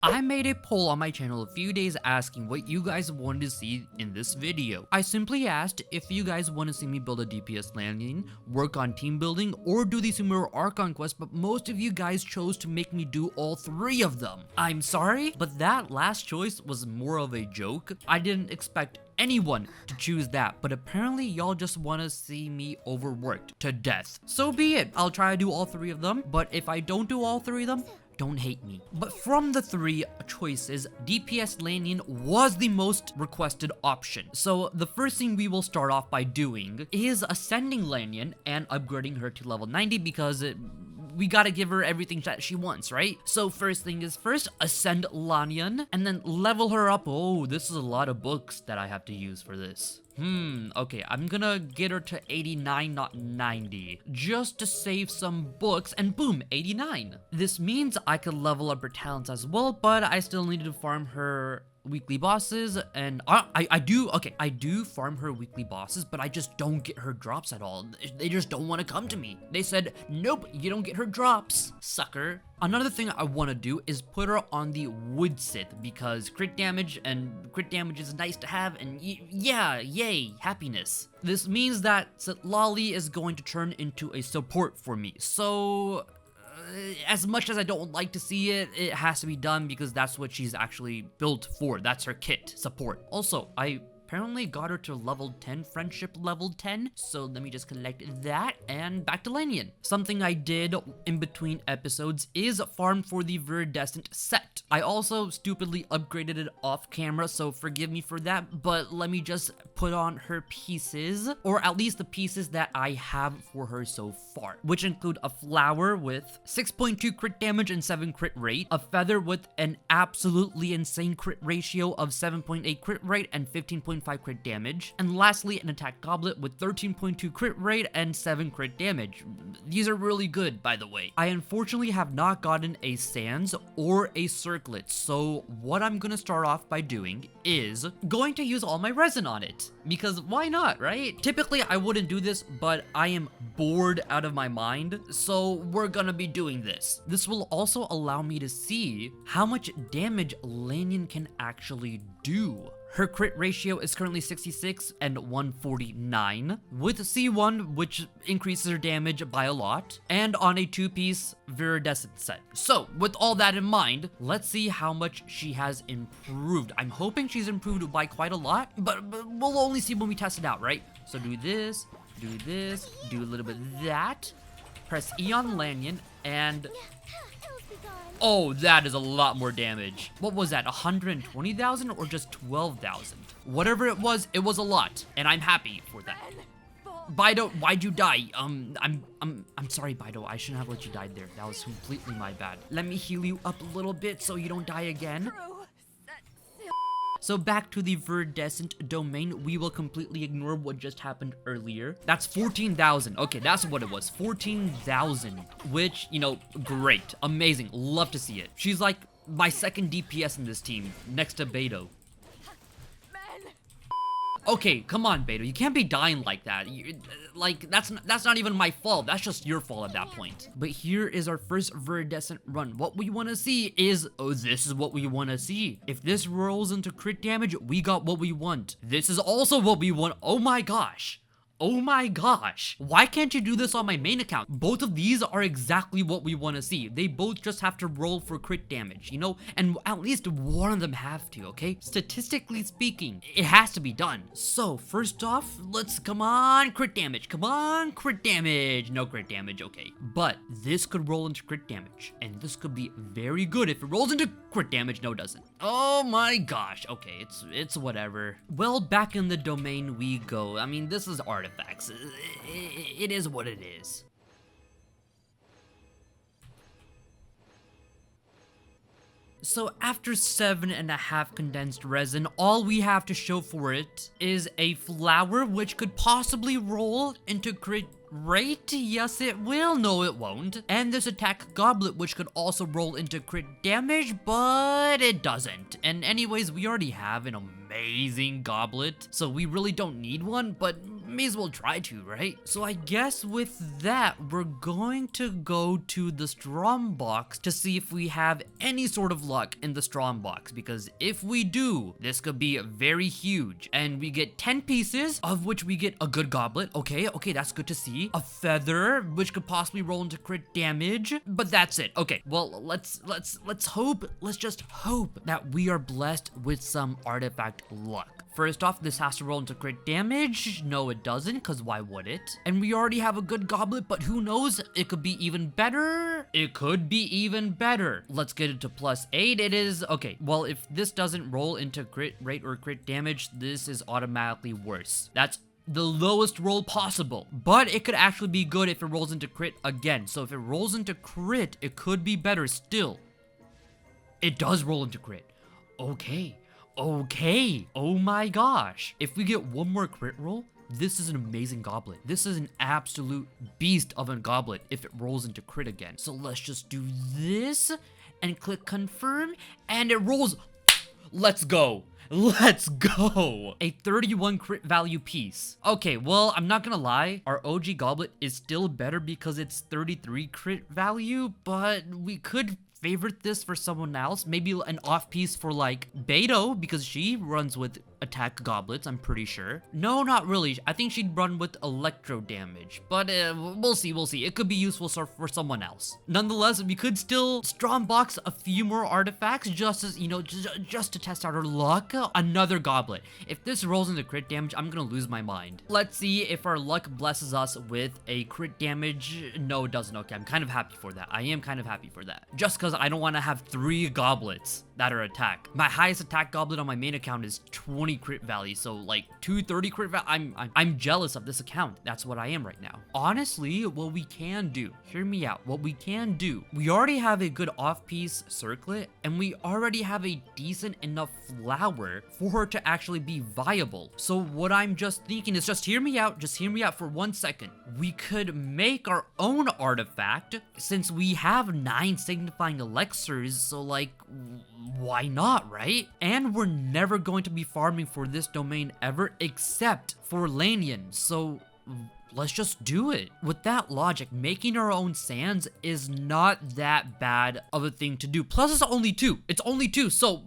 I made a poll on my channel a few days asking what you guys wanted to see in this video. I simply asked if you guys want to see me build a DPS Lan Yan, work on team building, or do the Sumer Archon Quest, but most of you guys chose to make me do all three of them. I'm sorry, but that last choice was more of a joke. I didn't expect anyone to choose that, but apparently y'all just want to see me overworked to death. So be it, I'll try to do all three of them, but if I don't do all three of them, don't hate me. But from the three choices, DPS Lan Yan was the most requested option. So the first thing we will start off by doing is ascending Lan Yan and upgrading her to level 90 because we gotta give her everything that she wants, right? So first thing is first, ascend Lan Yan and then level her up. Oh, this is a lot of books that I have to use for this. Okay, I'm gonna get her to 89, not 90, just to save some books, and boom, 89. This means I could level up her talents as well, but I still need to farm her weekly bosses, and I do farm her weekly bosses, but I just don't get her drops at all. They just don't want to come to me. They said, nope, you don't get her drops, sucker. Another thing I want to do is put her on the Wood Sith because crit damage is nice to have, and yeah, yay, happiness. This means that Lolly is going to turn into a support for me, so as much as I don't like to see it, it has to be done because that's what she's actually built for. That's her kit, support. Also, I apparently got her to level 10, friendship level 10, so let me just collect that and back to Lan Yan. Something I did in between episodes is farm for the Viridescent set. I also stupidly upgraded it off camera, so forgive me for that, but let me just put on her pieces, or at least the pieces that I have for her so far, which include a flower with 6.2 crit damage and 7 crit rate, a feather with an absolutely insane crit ratio of 7.8 crit rate and 15.5 crit damage, and lastly an attack goblet with 13.2 crit rate and 7 crit damage. These are really good, by the way. I unfortunately have not gotten a Sans or a Circlet, so what I'm gonna start off by doing is going to use all my resin on it, because why not, right? Typically I wouldn't do this, but I am bored out of my mind, so we're gonna be doing this. This will also allow me to see how much damage Lan Yan can actually do. Her crit ratio is currently 66 and 149, with C1, which increases her damage by a lot, and on a 2-piece Viridescent set. So, with all that in mind, let's see how much she has improved. I'm hoping she's improved by quite a lot, but we'll only see when we test it out, right? So do this, do a little bit of that, press E on Lan Yan, and oh, that is a lot more damage. What was that, 120,000 or just 12,000? Whatever it was a lot, and I'm happy for that. Bido, why'd you die? I'm sorry, Bido. I shouldn't have let you die there. That was completely my bad. Let me heal you up a little bit so you don't die again. So back to the Viridescent domain, we will completely ignore what just happened earlier. That's 14,000. Okay, that's what it was. 14,000, which, you know, great, amazing, love to see it. She's like my second DPS in this team, next to Beto. Okay, come on, Beto. You can't be dying like that. Like, that's not even my fault. That's just your fault at that point. But here is our first Viridescent run. What we want to see is, oh, this is what we want to see. If this rolls into crit damage, we got what we want. This is also what we want. Oh my gosh. Oh my gosh. Why can't you do this on my main account? Both of these are exactly what we want to see. They both just have to roll for crit damage, you know? And at least one of them have to, okay? Statistically speaking, it has to be done. So, first off, come on, crit damage. Come on, crit damage. No crit damage, okay. But this could roll into crit damage. And this could be very good if it rolls into crit damage. No, it doesn't. Oh my gosh. Okay, it's whatever. Well, back in the domain we go. I mean, this is artifacts. It is what it is. So after 7.5 condensed resin, all we have to show for it is a flower which could possibly roll into crit rate. Yes, it will. No, it won't. And this attack goblet, which could also roll into crit damage, but it doesn't. And anyways, we already have an amazing goblet, so we really don't need one, but may as well try to, right? So I guess with that, we're going to go to the Strom box to see if we have any sort of luck in the Strom box, because if we do, this could be very huge. And we get 10 pieces, of which we get a good goblet. Okay, that's good to see. A feather, which could possibly roll into crit damage, but that's it. Okay, well, let's hope, let's just hope that we are blessed with some artifact luck. First off, this has to roll into crit damage. No, it doesn't, because why would it? And we already have a good goblet, but who knows? It could be even better. It could be even better. Let's get it to +8. It is. Okay, well, if this doesn't roll into crit rate or crit damage, this is automatically worse. That's the lowest roll possible, but it could actually be good if it rolls into crit again. So if it rolls into crit, it could be better still. It does roll into crit. Okay. Oh my gosh. If we get one more crit roll, this is an amazing goblet. This is an absolute beast of a goblet if it rolls into crit again. So let's just do this and click confirm, and it rolls. Let's go. Let's go! A 31 crit value piece. Okay, well, I'm not gonna lie. Our OG goblet is still better because it's 33 crit value, but we could favorite this for someone else. Maybe an off piece for like Beto, because she runs with attack goblets, I'm pretty sure. No, not really. I think she'd run with electro damage, but we'll see. It could be useful for someone else. Nonetheless, we could still strong box a few more artifacts just as, you know, just to test out our luck. Another goblet. If this rolls into crit damage, I'm gonna lose my mind. Let's see if our luck blesses us with a crit damage. No, it doesn't. Okay, I'm kind of happy for that. I am kind of happy for that. Just because I don't want to have 3 goblets that are attack. My highest attack goblet on my main account is 20 crit value, so like 230 crit value. I'm jealous of this account. That's what I am right now. Honestly, what we can do, hear me out, what we can do, we already have a good off-piece circlet, and we already have a decent enough flower for her to actually be viable. So what I'm just thinking is, just hear me out for 1 second. We could make our own artifact, since we have 9 signifying elixirs, so like, why not, right? And we're never going to be farming for this domain ever except for Lan Yan, so let's just do it. With that logic, making our own sands is not that bad of a thing to do. Plus, it's only 2. It's only 2, so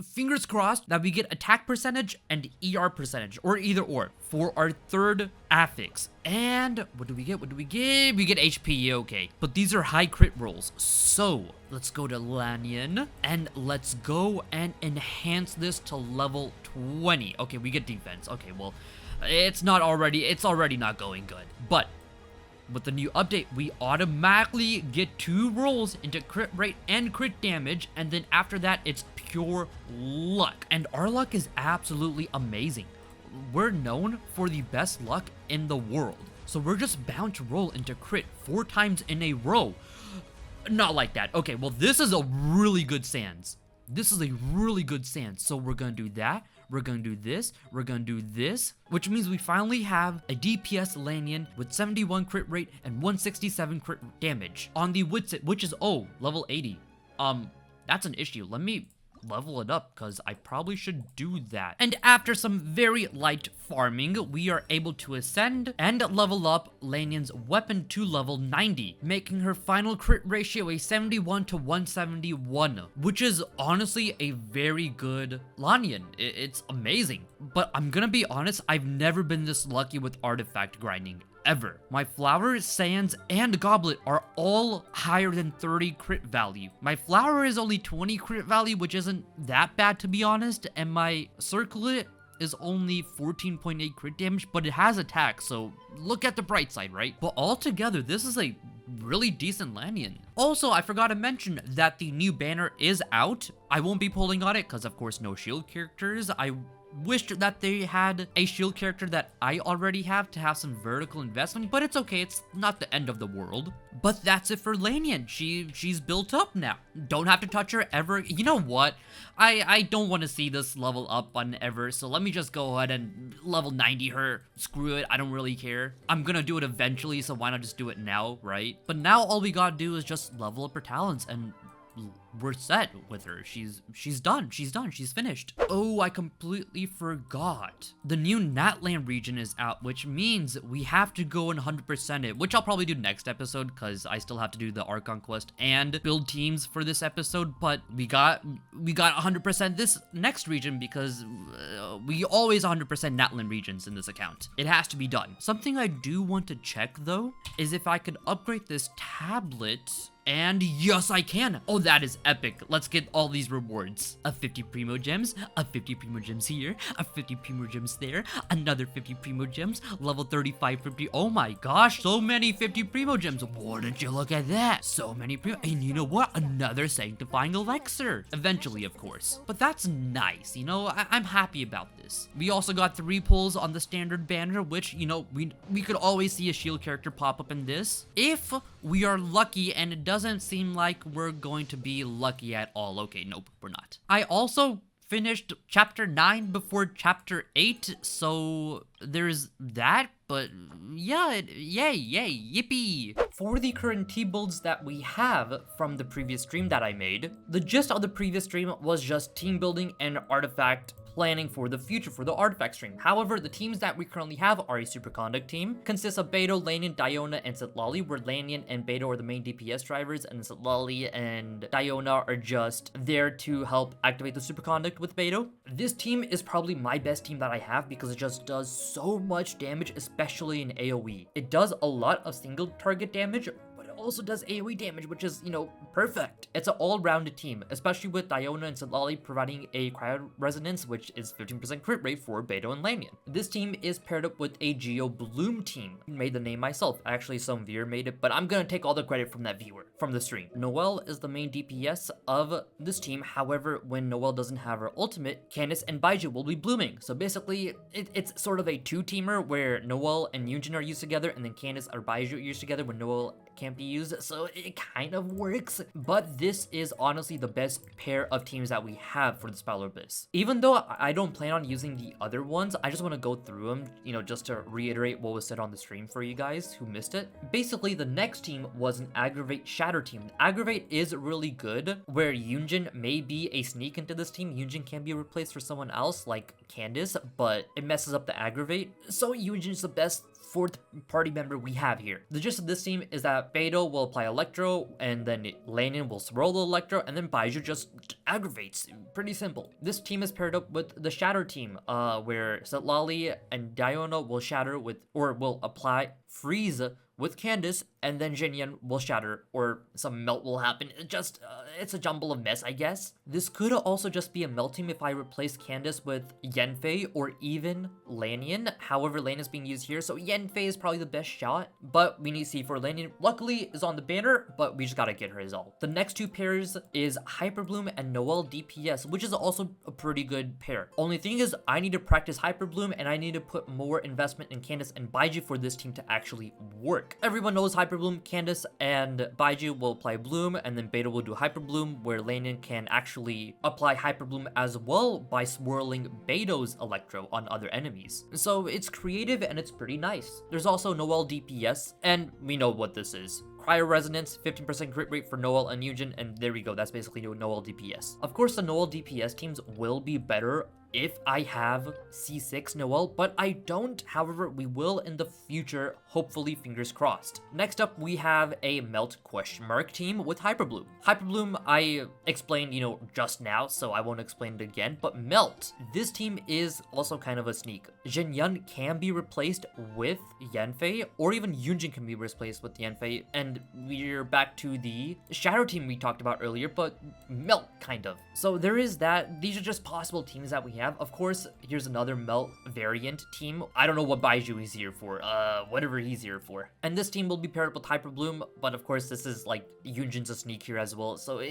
fingers crossed that we get attack percentage and ER percentage, or either or, for our third affix. And what do we get? We get HP, okay. But these are high crit rolls, so let's go to Lan Yan, and let's go and enhance this to level 20. Okay, we get defense. Okay, well, it's already not going good. But with the new update, we automatically get 2 rolls into crit rate and crit damage, and then after that, it's pure luck. And our luck is absolutely amazing. We're known for the best luck in the world, so we're just bound to roll into crit 4 times in a row. Not like that. Okay, well, this is a really good sands. So we're gonna do that. We're gonna do this. We're gonna do this, which means we finally have a DPS Lan Yan with 71 crit rate and 167 crit damage on the Witsit, which is level 80. That's an issue. Let me level it up, because I probably should do that. And after some very light farming, we are able to ascend and level up Lan Yan's weapon to level 90, making her final crit ratio a 71 to 171, which is honestly a very good Lan Yan. It's amazing. But I'm gonna be honest, I've never been this lucky with artifact grinding. Ever. My flower, sands, and goblet are all higher than 30 crit value. My flower is only 20 crit value, which isn't that bad to be honest, and my circlet is only 14.8 crit damage, but it has attack, so look at the bright side, right? But altogether, this is a really decent Lan Yan. Also, I forgot to mention that the new banner is out. I won't be pulling on it, because of course no shield characters. I wished that they had a shield character that I already have to have some vertical investment, but it's okay, it's not the end of the world. But that's it for Lan Yan. She's built up now. Don't have to touch her ever. You know what? I don't want to see this level up button ever, so let me just go ahead and level 90 her. Screw it, I don't really care. I'm gonna do it eventually, so why not just do it now, right? But now all we gotta do is just level up her talents and we're set with her. She's done. She's finished. Oh, I completely forgot. The new Natlan region is out, which means we have to go and 100% it, which I'll probably do next episode because I still have to do the Archon Quest and build teams for this episode. But we got 100% this next region because we always 100% Natlan regions in this account. It has to be done. Something I do want to check though is if I could upgrade this tablet. And yes, I can. Oh, that is epic. Let's get all these rewards. A 50 Primo Gems, a 50 Primo Gems here, a 50 Primo Gems there, another 50 Primo Gems, level 35 50. Oh my gosh, so many 50 Primo Gems. Wouldn't you look at that? So many Primo. And you know what? Another Sanctifying Elixir. Eventually, of course. But that's nice, you know? I'm happy about this. We also got 3 pulls on the standard banner, which, you know, we could always see a shield character pop up in this. If we are lucky, and it doesn't seem like we're going to be lucky at all. Okay, nope, we're not. I also finished chapter 9 before chapter 8, so there's that, but yeah, yay, yippee. For the current T-builds that we have from the previous stream that I made, the gist of the previous stream was just team building and artifact planning for the future for the artifact stream. However, the teams that we currently have are a Super Conduct team, consists of Beidou, Lan Yan, Diona, and Sitlali, where Lan Yan and Beidou are the main DPS drivers, and Sitlali and Diona are just there to help activate the Super Conduct with Beidou. This team is probably my best team that I have because it just does so much damage, especially in AoE. It does a lot of single target damage, also does AoE damage, which is, you know, perfect. It's an all-rounded team, especially with Diona and Sitlali providing a cryo resonance, which is 15% crit rate for Beidou and Lan Yan. This team is paired up with a Bloom team. I made the name myself. Actually, some viewer made it, but I'm gonna take all the credit from that viewer, from the stream. Noelle is the main DPS of this team. However, when Noelle doesn't have her ultimate, Candace and Baiju will be blooming. So basically, it's sort of a two-teamer where Noelle and Yunjin are used together, and then Candace or Baiju are used together when Noelle can't be used, so it kind of works. But this is honestly the best pair of teams that we have for the Battle Abyss. Even though I don't plan on using the other ones, I just want to go through them, you know, just to reiterate what was said on the stream for you guys who missed it. Basically, the next team was an Aggravate Shatter team. Aggravate is really good, where Yunjin may be a sneak into this team. Yunjin can be replaced for someone else like Candace, but it messes up the Aggravate. So Yunjin is the best fourth party member we have here. The gist of this team is that Beidou will apply Electro, and then Lan Yan will swirl the Electro, and then Baiju just aggravates. Pretty simple. This team is paired up with the Shatter team, where Sitlali and Diona will shatter with, or will apply Freeze with Candace, and then Jinyan will shatter, or some melt will happen. It's a jumble of mess, I guess. This could also just be a melt team if I replace Candace with Yanfei or even Lan Yan. However, Lan Yan is being used here, so Yanfei is probably the best shot, but we need to see for Lan Yan. Luckily, is on the banner, but we just gotta get her is all. The next two pairs is Hyperbloom and Noelle DPS, which is also a pretty good pair. Only thing is, I need to practice Hyperbloom, and I need to put more investment in Candace and Baiju for this team to actually work. Everyone knows Hyperbloom. Candace and Baiju will apply Bloom, and then Beidou will do Hyperbloom, where Lan Yan can actually apply Hyperbloom as well by swirling Beidou's Electro on other enemies. So it's creative and it's pretty nice. There's also Noelle DPS, and we know what this is. Cryo Resonance, 15% crit rate for Noelle and Yunjin, and there we go, that's basically Noelle DPS. Of course, the Noelle DPS teams will be better if I have C6 Noelle, but I don't. However, we will in the future, hopefully, fingers crossed. Next up, we have a Melt ? Team with Hyperbloom. Hyperbloom, I explained, you know, just now, so I won't explain it again, but Melt, this team is also kind of a sneak. Jinyan can be replaced with Yanfei, or even Yunjin can be replaced with Yanfei, and we're back to the Shadow team we talked about earlier, but Melt, kind of. So there is that. These are just possible teams that we have. Of course, here's another Melt variant team. I don't know what Baiju is here for, whatever he's here for. And this team will be paired up with Hyperbloom, but of course this is like Yunjin's a sneak here as well, so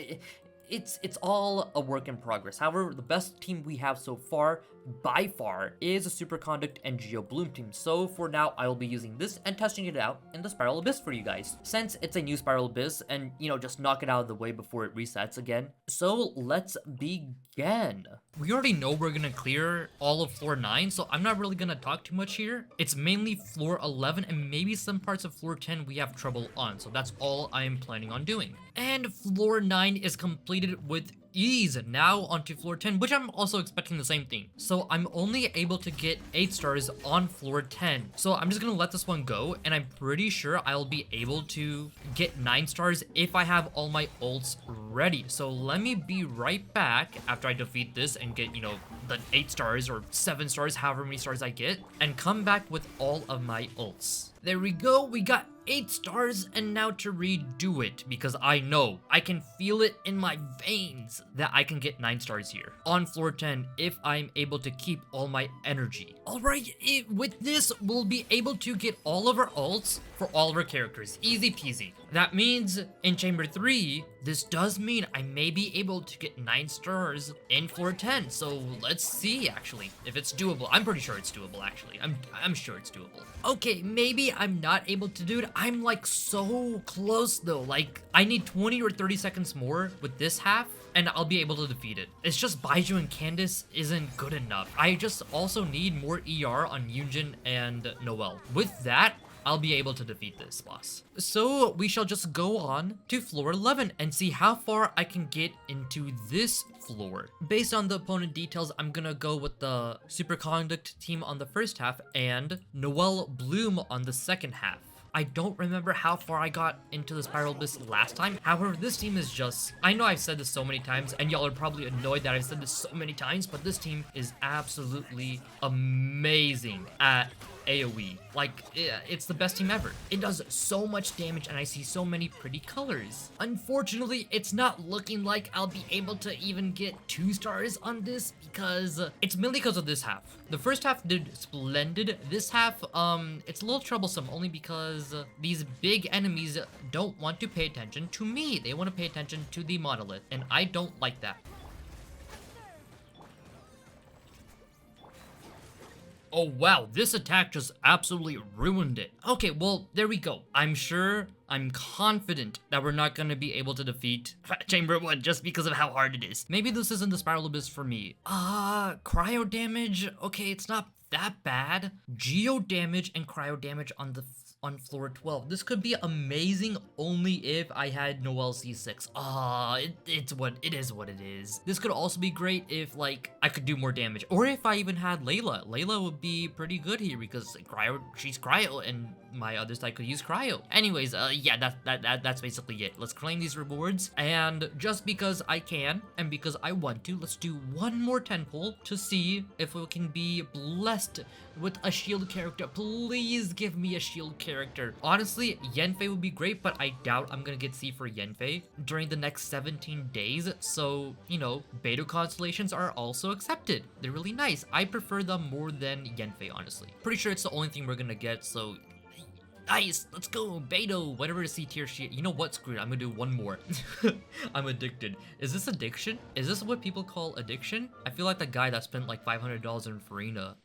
it's all a work in progress. However, the best team we have so far, by far, is a Super Conduct and Noelle-Bloom team. So for now, I will be using this and testing it out in the Spiral Abyss for you guys, since it's a new Spiral Abyss, and you know, just knock it out of the way before it resets again. So let's begin. We already know we're gonna clear all of floor 9, so I'm not really gonna talk too much here. It's mainly floor 11 and maybe some parts of floor 10 we have trouble on, so that's all I am planning on doing. And floor 9 is completed with ease. Now onto floor 10, which I'm also expecting the same thing. So I'm only able to get 8 stars on floor 10. So I'm just gonna let this one go, and I'm pretty sure I'll be able to get 9 stars if I have all my ults ready. So let me be right back after I defeat this and get, you know, the 8 stars or 7 stars, however many stars I get, and come back with all of my ults. There we go, we got 8 stars, and now to redo it, because I know, I can feel it in my veins that I can get 9 stars here on floor 10 if I'm able to keep all my energy. Alright, with this, we'll be able to get all of our ults for all of our characters. Easy peasy. That means in Chamber 3, this does mean I may be able to get 9 stars in floor 10. So let's see, actually, if it's doable. I'm pretty sure it's doable, actually. I'm sure it's doable. Okay, maybe I'm not able to do it. I'm like so close though. Like I need 20 or 30 seconds more with this half, and I'll be able to defeat it. It's just Baiju and Candace isn't good enough. I just also need more ER on Yunjin and Noelle. With that, I'll be able to defeat this boss. So we shall just go on to floor 11 and see how far I can get into this floor. Based on the opponent details, I'm gonna go with the Super Conduct team on the first half and Noelle-Bloom on the second half. I don't remember how far I got into the Spiral Abyss last time. However, this team is just... I know I've said this so many times, and y'all are probably annoyed that I've said this so many times, but this team is absolutely amazing at AoE. Like, it's the best team ever. It does so much damage, and I see so many pretty colors. Unfortunately, it's not looking like I'll be able to even get 2 stars on this, because it's mainly because of this half. The first half did splendid. This half, it's a little troublesome, only because these big enemies don't want to pay attention to me. They want to pay attention to the monolith, and I don't like that. Oh wow, this attack just absolutely ruined it. Okay, well, there we go. I'm confident that we're not gonna be able to defeat Chamber 1 just because of how hard it is. Maybe this isn't the Spiral Abyss for me. Cryo damage, okay, it's not that bad. Geo damage and cryo damage on floor 12. This could be amazing only if I had Noelle C6. It is what it is. This could also be great if like I could do more damage, or if I even had Layla. Layla would be pretty good here because she's cryo and my other side could use cryo. Anyways, yeah, that's basically it. Let's claim these rewards, and just because I can and because I want to, let's do one more 10 pull to see if we can be blessed with a shield character. Please give me a shield character. Honestly, Yanfei would be great, but I doubt I'm gonna get C for Yanfei during the next 17 days. So, you know, Beidou constellations are also accepted. They're really nice. I prefer them more than Yanfei, honestly. Pretty sure it's the only thing we're gonna get, so nice, let's go, Beidou, whatever C tier shit. You know what, screw it, I'm gonna do one more. I'm addicted. Is this addiction? Is this what people call addiction? I feel like the guy that spent like $500 in Farina.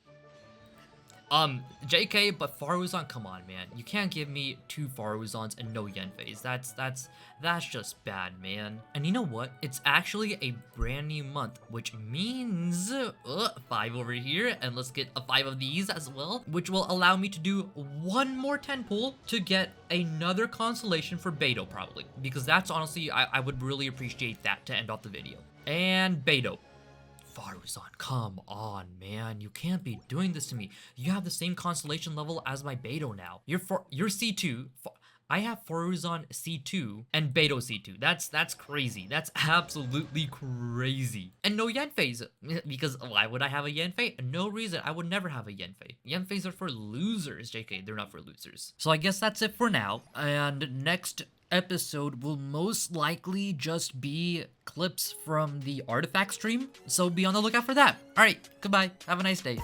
JK, but Faruzan, come on, man. You can't give me 2 Faruzans and no Yanfeis. That's just bad, man. And you know what? It's actually a brand new month, which means 5 over here, and let's get a 5 of these as well, which will allow me to do one more 10 pull to get another constellation for Beidou, probably, because that's honestly, I would really appreciate that to end off the video. And Beidou. Faruzan, come on, man. You can't be doing this to me. You have the same constellation level as my Beidou now. You're C2. I have Faruzan C2 and Beidou C2. That's crazy. That's absolutely crazy. And no Yanfeis, because why would I have a Yanfei? No reason. I would never have a Yanfei. Yanfeis are for losers, JK. They're not for losers. So I guess that's it for now. And next episode will most likely just be clips from the artifact stream, so be on the lookout for that. All right, goodbye, have a nice day.